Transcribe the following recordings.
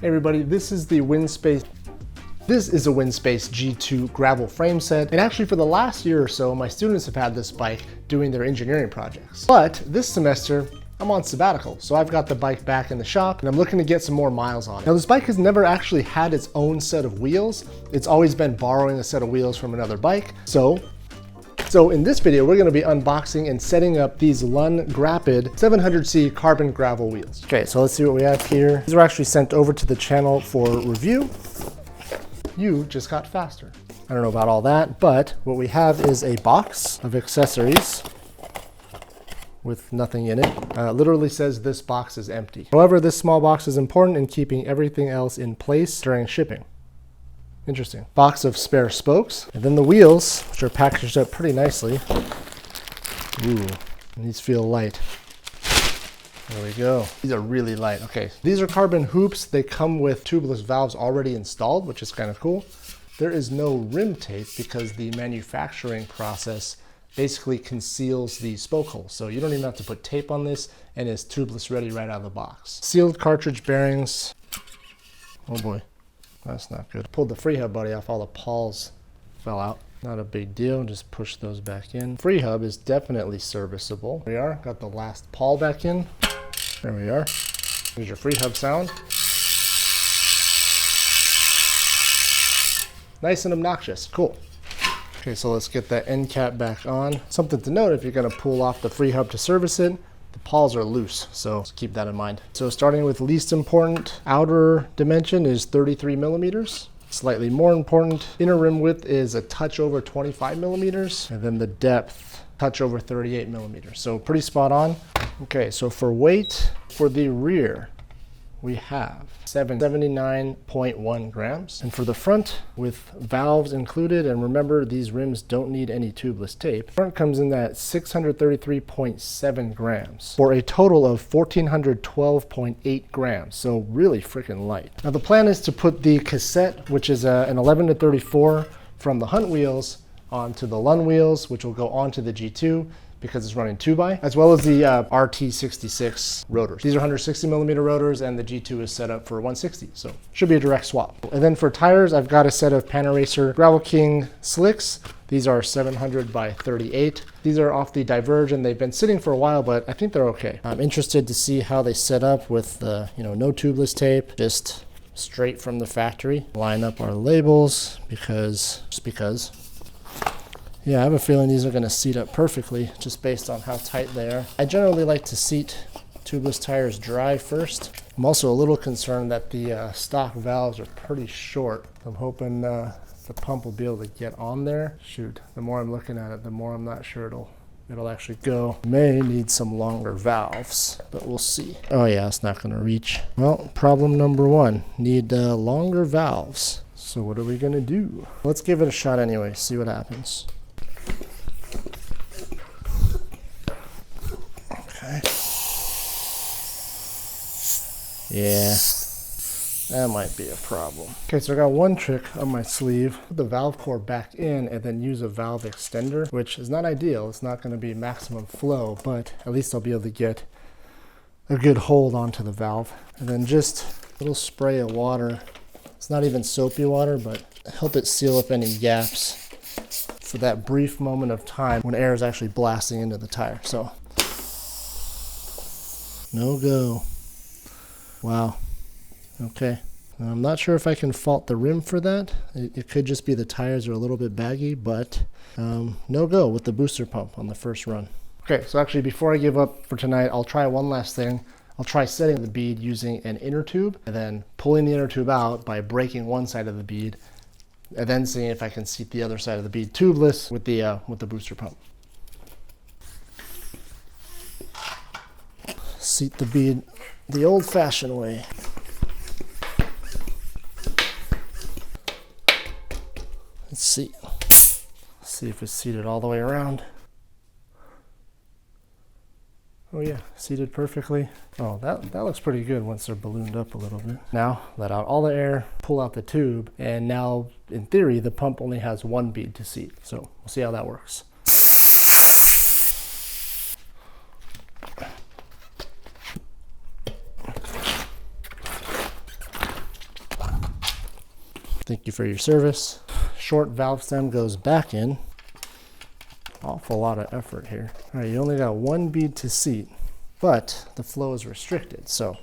Hey everybody, this is the WinSpace. This is a WinSpace G2 gravel frame set, and actually for the last year or so, my students have had this bike doing their engineering projects. But this semester, I'm on sabbatical, so I've got the bike back in the shop, and I'm looking to get some more miles on it. Now this bike has never actually had its own set of wheels. It's always been borrowing a set of wheels from another bike. So in this video, we're gonna be unboxing and setting up these Lun Grapid 700C carbon gravel wheels. Okay, so let's see what we have here. These were actually sent over to the channel for review. You just got faster. I don't know about all that, but what we have is a box of accessories with nothing in it. Literally says this box is empty. However, this small box is important in keeping everything else in place during shipping. Interesting. Box of spare spokes, and then the wheels, which are packaged up pretty nicely. Ooh, these feel light. There we go. These are really light. Okay, these are carbon hoops. They come with tubeless valves already installed, which is kind of cool. There is no rim tape because the manufacturing process basically conceals the spoke holes. So you don't even have to put tape on this, and it's tubeless ready right out of the box. Sealed cartridge bearings. Oh boy. That's not good. Pulled the free hub buddy off, all the pawls fell out. Not a big deal, just push those back in. Free hub is definitely serviceable. There we are, got the last pawl back in. There we are. Here's your free hub sound. Nice and obnoxious, cool. Okay, so let's get that end cap back on. Something to note, if you're gonna pull off the free hub to service it, the pawls are loose, so let's keep that in mind. So starting with least important, outer dimension is 33 millimeters. Slightly more important, inner rim width is a touch over 25 millimeters, and then the depth, touch over 38 millimeters. So pretty spot on. Okay, so for weight, for the rear, we have 79.1 grams. And for the front, with valves included, and remember these rims don't need any tubeless tape, front comes in at 633.7 grams for a total of 1,412.8 grams. So really freaking light. Now the plan is to put the cassette, which is an 11-34 from the Hunt wheels, onto the Lun wheels, which will go onto the G2 because it's running 2x, as well as the RT66 rotors. These are 160 millimeter rotors, and the G2 is set up for 160, so should be a direct swap. And then for tires, I've got a set of Panaracer Gravel King slicks. These are 700 by 38. These are off the Diverge, and they've been sitting for a while, but I think they're okay. I'm interested to see how they set up with the, no tubeless tape, just straight from the factory. Line up our labels just because. Yeah, I have a feeling these are going to seat up perfectly just based on how tight they are. I generally like to seat tubeless tires dry first. I'm also a little concerned that the stock valves are pretty short. I'm hoping the pump will be able to get on there. Shoot, the more I'm looking at it, the more I'm not sure it'll actually go. May need some longer valves, but we'll see. Oh yeah, it's not going to reach. Well, problem number one, need longer valves. So what are we going to do? Let's give it a shot anyway, see what happens. Yeah, that might be a problem. Okay, so I got one trick up my sleeve. Put the valve core back in and then use a valve extender, which is not ideal. It's not going to be maximum flow, but at least I'll be able to get a good hold onto the valve. And then just a little spray of water. It's not even soapy water, but help it seal up any gaps for that brief moment of time when air is actually blasting into the tire. So, no go. Wow. Okay. I'm not sure if I can fault the rim for that. It could just be the tires are a little bit baggy, but no go with the booster pump on the first run. Okay, so actually before I give up for tonight, I'll try one last thing. I'll try setting the bead using an inner tube and then pulling the inner tube out by breaking one side of the bead and then seeing if I can seat the other side of the bead tubeless with the booster pump. Seat the bead the old-fashioned way. Let's see. See if it's seated all the way around. Oh yeah, seated perfectly. Oh, that looks pretty good once they're ballooned up a little bit. Now, let out all the air, pull out the tube, and now, in theory, the pump only has one bead to seat. So, we'll see how that works. Thank you for your service. Short valve stem goes back in. Awful lot of effort here. All right, you only got one bead to seat, but the flow is restricted, so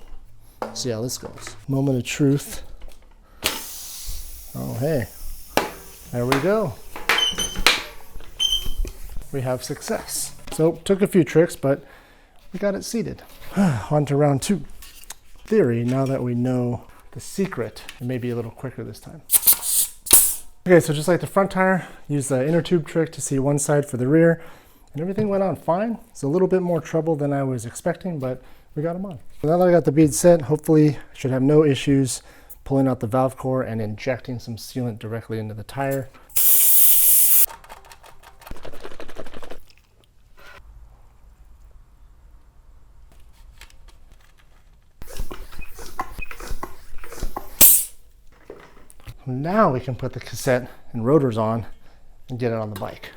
see how this goes. Moment of truth. Oh, hey, there we go. We have success. So took a few tricks, but we got it seated. On to round 2. Theory, now that we know the secret, it may be a little quicker this time. Okay, so just like the front tire, use the inner tube trick to see one side for the rear, and everything went on fine. It's a little bit more trouble than I was expecting, but we got them on. So now that I got the beads set, hopefully I should have no issues pulling out the valve core and injecting some sealant directly into the tire. Now we can put the cassette and rotors on and get it on the bike.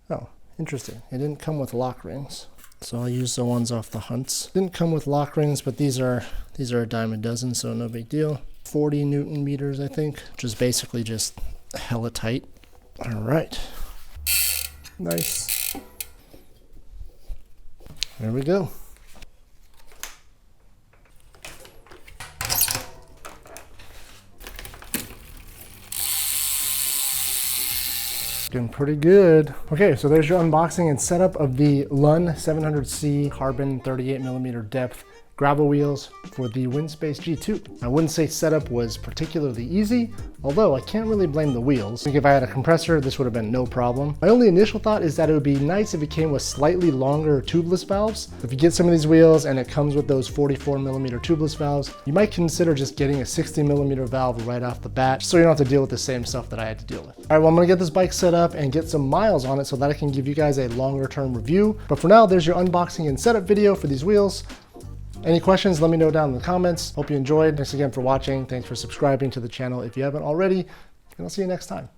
Oh, interesting. It didn't come with lock rings, so I'll use the ones off the Hunts. Didn't come with lock rings, but these are a dime a dozen, so no big deal. 40 Newton meters, I think, which is basically just hella tight. All right. Nice. There we go. Looking pretty good. Okay, so there's your unboxing and setup of the Lun 700C carbon 38mm depth gravel wheels for the WinSpace G2. I wouldn't say setup was particularly easy, although I can't really blame the wheels. I think if I had a compressor, this would have been no problem. My only initial thought is that it would be nice if it came with slightly longer tubeless valves. If you get some of these wheels and it comes with those 44mm tubeless valves, you might consider just getting a 60mm valve right off the bat, so you don't have to deal with the same stuff that I had to deal with. All right, well, I'm gonna get this bike set up and get some miles on it so that I can give you guys a longer term review. But for now, there's your unboxing and setup video for these wheels. Any questions, let me know down in the comments. Hope you enjoyed. Thanks again for watching. Thanks for subscribing to the channel if you haven't already, and I'll see you next time.